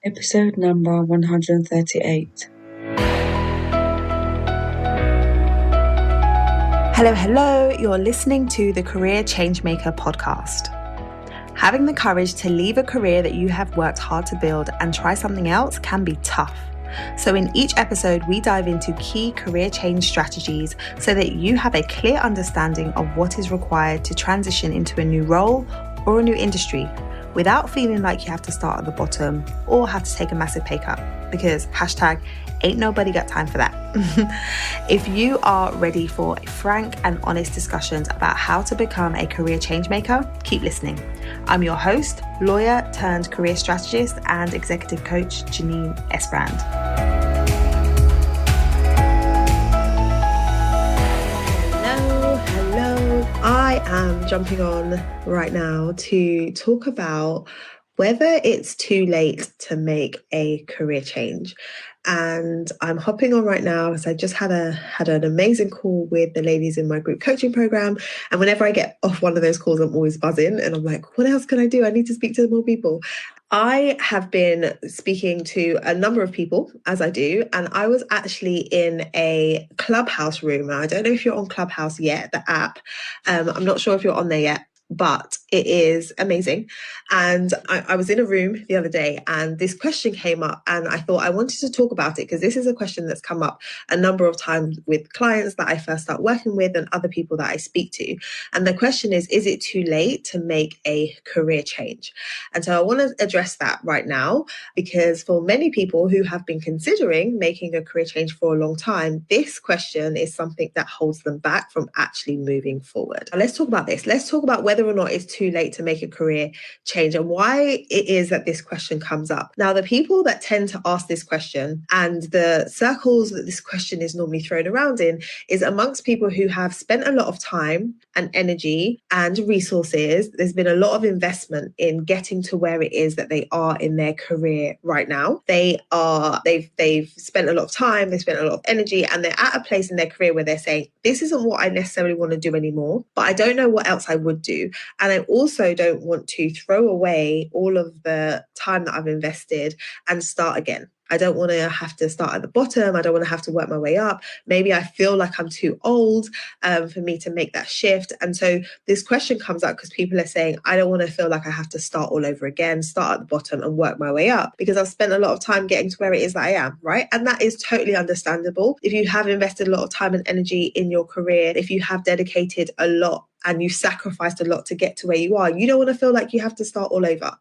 Episode number 138. Hello, you're listening to the Career Changemaker podcast. Having the courage to leave a career that you have worked hard to build and try something else can be tough. So in each episode, we dive into key career change strategies so that you have a clear understanding of what is required to transition into a new role or a new industry without feeling like you have to start at the bottom or have to take a massive pay cut, because ain't nobody got time for that. If you are ready for frank and honest discussions about how to become a career change maker, keep listening. I'm your host, lawyer turned career strategist and executive coach, Janine Esbrand. Hello. I am jumping on right now to talk about whether it's too late to make a career change. And I'm hopping on right now because I just had an amazing call with the ladies in my group coaching program. And whenever I get off one of those calls, I'm always buzzing and I'm like, what else can I do? I need to speak to more people. I have been speaking to a number of people, as I do, and I was actually in a Clubhouse room. I don't know if you're on Clubhouse yet, the app. I'm not sure if you're on there yet, but it is amazing. And I was in a room the other day and this question came up and I thought I wanted to talk about it because this is a question that's come up a number of times with clients that I first start working with and other people that I speak to. And the question is it too late to make a career change? And so I want to address that right now because for many people who have been considering making a career change for a long time, this question is something that holds them back from actually moving forward. Now, let's talk about this. Let's talk about whether or not it's too late to make a career change and why it is that this question comes up. Now, the people that tend to ask this question and the circles that this question is normally thrown around in is amongst people who have spent a lot of time and energy and resources. There's been a lot of investment in getting to where it is that they are in their career right now. They've spent a lot of time, they've spent a lot of energy, and they're at a place in their career where they're saying, this isn't what I necessarily want to do anymore, but I don't know what else I would do. And I also don't want to throw away all of the time that I've invested and start again. I don't want to have to start at the bottom. I don't want to have to work my way up. Maybe I feel like I'm too old for me to make that shift. And so this question comes up because people are saying, I don't want to feel like I have to start all over again, start at the bottom and work my way up because I've spent a lot of time getting to where it is that I am, right? And that is totally understandable. If you have invested a lot of time and energy in your career, if you have dedicated a lot and you sacrificed a lot to get to where you are, you don't want to feel like you have to start all over.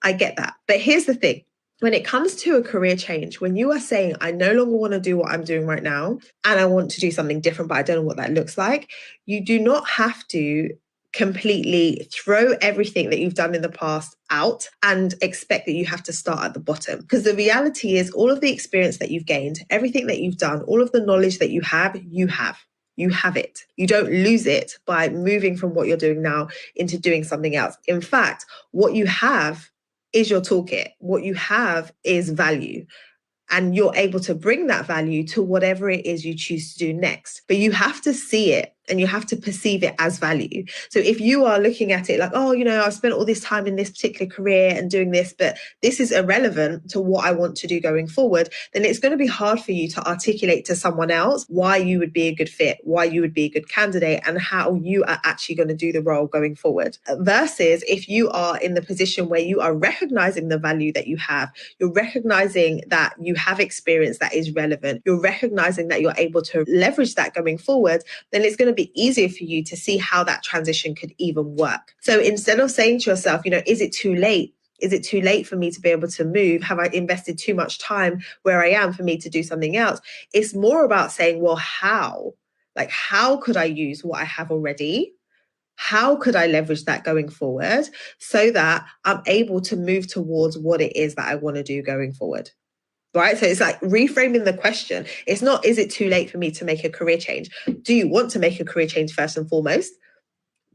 I get that. But here's the thing. When it comes to a career change, when you are saying, I no longer want to do what I'm doing right now, and I want to do something different, but I don't know what that looks like, you do not have to completely throw everything that you've done in the past out and expect that you have to start at the bottom. Because the reality is all of the experience that you've gained, everything that you've done, all of the knowledge that you have, you have. You have it. You don't lose it by moving from what you're doing now into doing something else. In fact, what you have is your toolkit. What you have is value. And you're able to bring that value to whatever it is you choose to do next. But you have to see it and you have to perceive it as value. So if you are looking at it like, oh, I've spent all this time in this particular career and doing this, but this is irrelevant to what I want to do going forward, then it's going to be hard for you to articulate to someone else why you would be a good fit, why you would be a good candidate, and how you are actually going to do the role going forward. Versus if you are in the position where you are recognizing the value that you have, you're recognizing that you have experience that is relevant, you're recognizing that you're able to leverage that going forward, then it's going to be easier for you to see how that transition could even work. So instead of saying to yourself, is it too late? Is it too late for me to be able to move? Have I invested too much time where I am for me to do something else? It's more about saying, well, how? Like, how could I use what I have already? How could I leverage that going forward so that I'm able to move towards what it is that I want to do going forward? Right? So it's like reframing the question. It's not, is it too late for me to make a career change? Do you want to make a career change first and foremost?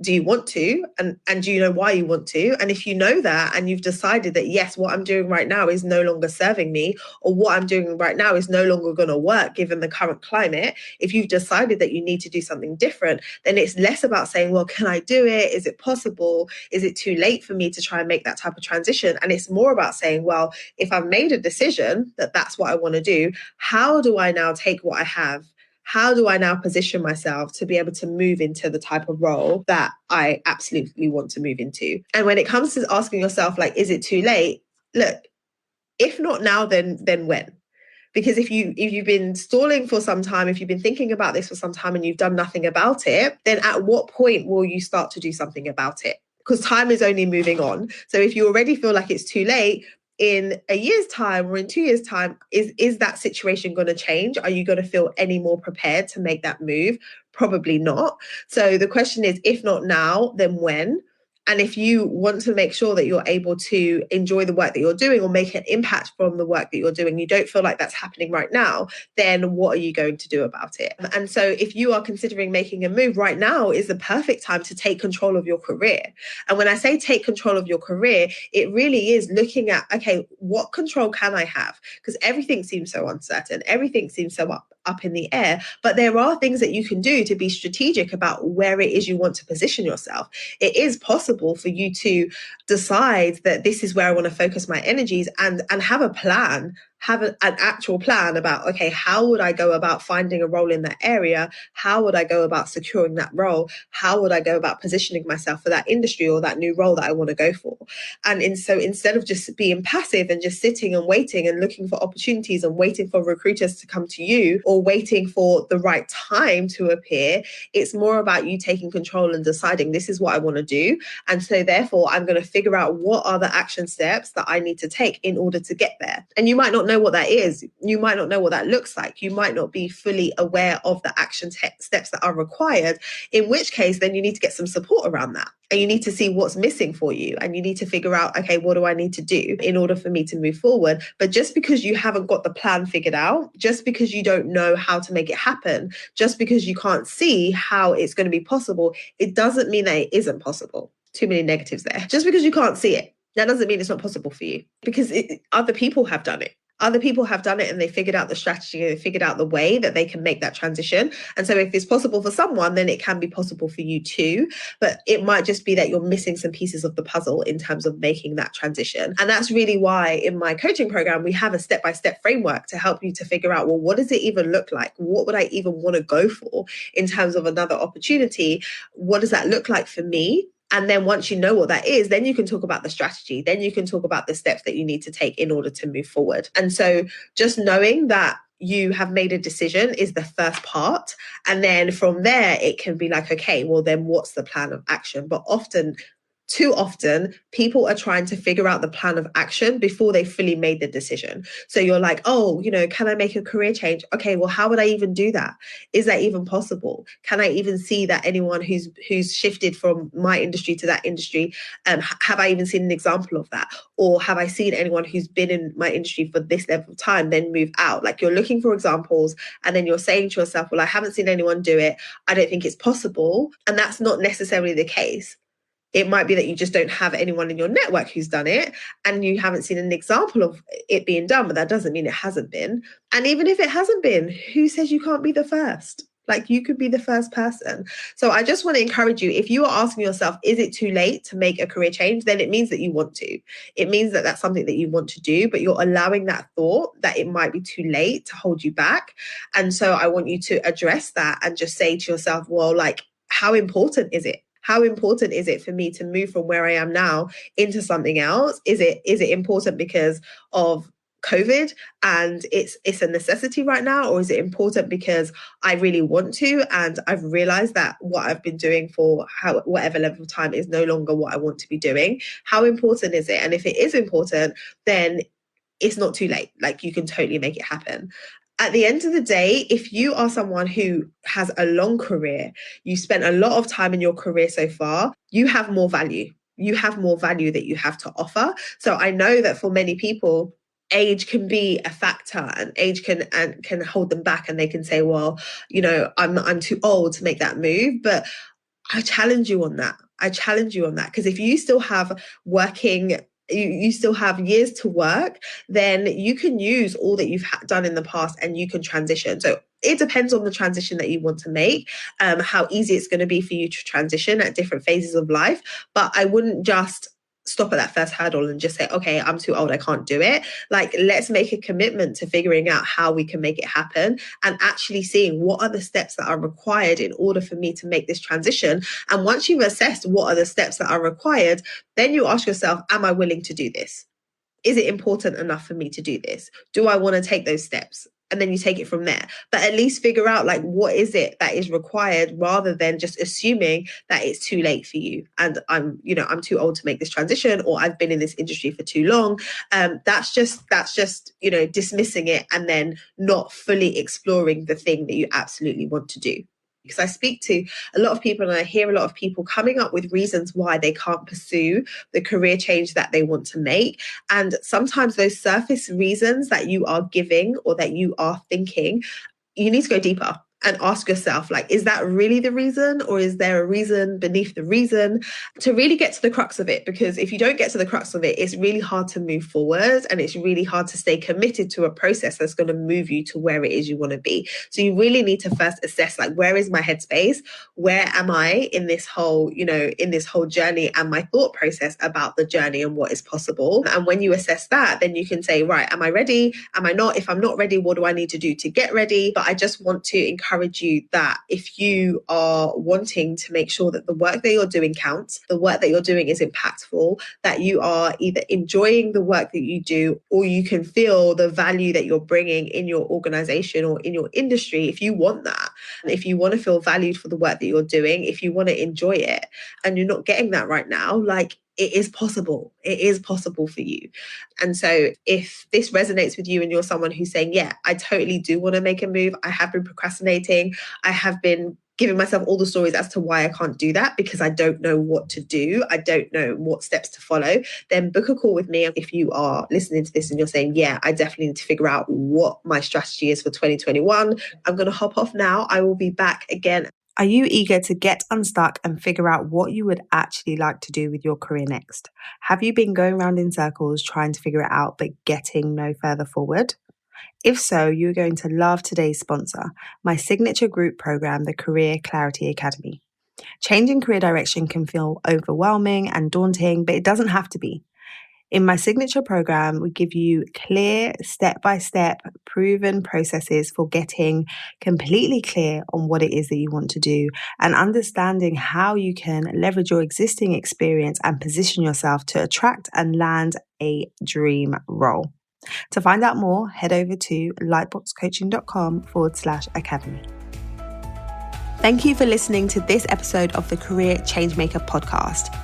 do you want to, and do you know why you want to? And if you know that and you've decided that yes, what I'm doing right now is no longer serving me, or what I'm doing right now is no longer going to work given the current climate, if you've decided that you need to do something different, then it's less about saying, well, can I do it? Is it possible? Is it too late for me to try and make that type of transition? And it's more about saying, well, if I've made a decision that that's what I want to do, how do I now take what I have? How do I now position myself to be able to move into the type of role that I absolutely want to move into? And when it comes to asking yourself, like, is it too late? Look, if not now, then when? Because if you've been stalling for some time, if you've been thinking about this for some time and you've done nothing about it, then at what point will you start to do something about it? Because time is only moving on. So if you already feel like it's too late, in a year's time or in 2 years' time, is that situation going to change? Are you going to feel any more prepared to make that move? Probably not. So the question is, if not now, then when? And if you want to make sure that you're able to enjoy the work that you're doing or make an impact from the work that you're doing, you don't feel like that's happening right now, then what are you going to do about it? And so if you are considering making a move, right now is the perfect time to take control of your career. And when I say take control of your career, it really is looking at, okay, what control can I have? Because everything seems so uncertain. Everything seems so up in the air, but there are things that you can do to be strategic about where it is you want to position yourself. It is possible for you to decide that this is where I want to focus my energies and have a plan, have an actual plan about, okay, how would I go about finding a role in that area? How would I go about securing that role? How would I go about positioning myself for that industry or that new role that I want to go for? And so instead of just being passive and just sitting and waiting and looking for opportunities and waiting for recruiters to come to you or waiting for the right time to appear, it's more about you taking control and deciding this is what I want to do. And so therefore, I'm going to figure out what are the action steps that I need to take in order to get there. And you might not know what that is. You might not know what that looks like. You might not be fully aware of the action steps that are required, in which case then you need to get some support around that. And you need to see what's missing for you. And you need to figure out, okay, what do I need to do in order for me to move forward? But just because you haven't got the plan figured out, just because you don't know how to make it happen, just because you can't see how it's going to be possible, it doesn't mean that it isn't possible. Too many negatives there. Just because you can't see it, that doesn't mean it's not possible for you, because other people have done it. Other people have done it and they figured out the strategy and they figured out the way that they can make that transition. And so if it's possible for someone, then it can be possible for you too. But it might just be that you're missing some pieces of the puzzle in terms of making that transition. And that's really why in my coaching program, we have a step-by-step framework to help you to figure out, well, what does it even look like? What would I even want to go for in terms of another opportunity? What does that look like for me? And then once you know what that is, then you can talk about the strategy. Then you can talk about the steps that you need to take in order to move forward. And so just knowing that you have made a decision is the first part. And then from there, it can be like, okay, well, then what's the plan of action? But too often, people are trying to figure out the plan of action before they fully made the decision. So you're like, oh, can I make a career change? Okay, well, how would I even do that? Is that even possible? Can I even see that anyone who's shifted from my industry to that industry? Have I even seen an example of that? Or have I seen anyone who's been in my industry for this level of time then move out? Like, you're looking for examples and then you're saying to yourself, well, I haven't seen anyone do it. I don't think it's possible. And that's not necessarily the case. It might be that you just don't have anyone in your network who's done it and you haven't seen an example of it being done, but that doesn't mean it hasn't been. And even if it hasn't been, who says you can't be the first? Like, you could be the first person. So I just want to encourage you, if you are asking yourself, is it too late to make a career change? Then it means that you want to. It means that that's something that you want to do, but you're allowing that thought that it might be too late to hold you back. And so I want you to address that and just say to yourself, well, like, how important is it? How important is it for me to move from where I am now into something else? Is it important because of COVID and it's a necessity right now? Or is it important because I really want to and I've realized that what I've been doing for whatever level of time is no longer what I want to be doing? How important is it? And if it is important, then it's not too late. Like, you can totally make it happen. At the end of the day, if you are someone who has a long career, you spent a lot of time in your career so far, you have more value. You have more value that you have to offer. So I know that for many people, age can be a factor and age can hold them back, and they can say, well, I'm too old to make that move. But I challenge you on that. Because if you still have you still have years to work, then you can use all that you've done in the past and you can transition. So it depends on the transition that you want to make, how easy it's going to be for you to transition at different phases of life. But I wouldn't just stop at that first hurdle and just say, okay, I'm too old, I can't do it. Like, let's make a commitment to figuring out how we can make it happen and actually seeing what are the steps that are required in order for me to make this transition. And once you've assessed what are the steps that are required, then you ask yourself, am I willing to do this? Is it important enough for me to do this? Do I want to take those steps? And then you take it from there. But at least figure out, like, what is it that is required, rather than just assuming that it's too late for you. And I'm too old to make this transition, or I've been in this industry for too long. That's just dismissing it and then not fully exploring the thing that you absolutely want to do. Because I speak to a lot of people and I hear a lot of people coming up with reasons why they can't pursue the career change that they want to make. And sometimes those surface reasons that you are giving or that you are thinking, you need to go deeper and ask yourself, like, is that really the reason, or is there a reason beneath the reason, to really get to the crux of it? Because if you don't get to the crux of it, it's really hard to move forward, and it's really hard to stay committed to a process that's going to move you to where it is you want to be. So you really need to first assess, like, where is my headspace? Where am I in this whole journey, and my thought process about the journey and what is possible? And when you assess that, then you can say, right, am I ready? Am I not? If I'm not ready, what do I need to do to get ready? But I just want to encourage you that if you are wanting to make sure that the work that you're doing counts, the work that you're doing is impactful, that you are either enjoying the work that you do, or you can feel the value that you're bringing in your organization or in your industry, if you want that, if you want to feel valued for the work that you're doing, if you want to enjoy it, and you're not getting that right now, like, it is possible. It is possible for you. And so if this resonates with you and you're someone who's saying, yeah, I totally do want to make a move, I have been procrastinating, I have been giving myself all the stories as to why I can't do that because I don't know what to do, I don't know what steps to follow, then book a call with me. If you are listening to this and you're saying, yeah, I definitely need to figure out what my strategy is for 2021, I'm going to hop off now. I will be back again. Are you eager to get unstuck and figure out what you would actually like to do with your career next? Have you been going around in circles trying to figure it out but getting no further forward? If so, you're going to love today's sponsor, my signature group program, the Career Clarity Academy. Changing career direction can feel overwhelming and daunting, but it doesn't have to be. In my signature program, we give you clear, step-by-step, proven processes for getting completely clear on what it is that you want to do and understanding how you can leverage your existing experience and position yourself to attract and land a dream role. To find out more, head over to lightboxcoaching.com/academy. Thank you for listening to this episode of the Career Changemaker podcast.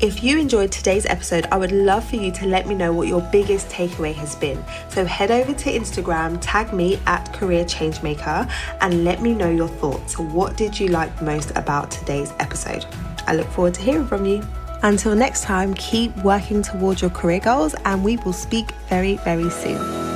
If you enjoyed today's episode, I would love for you to let me know what your biggest takeaway has been. So head over to Instagram, tag me at Career Changemaker, and let me know your thoughts. What did you like most about today's episode? I look forward to hearing from you. Until next time, keep working towards your career goals, and we will speak very, very soon.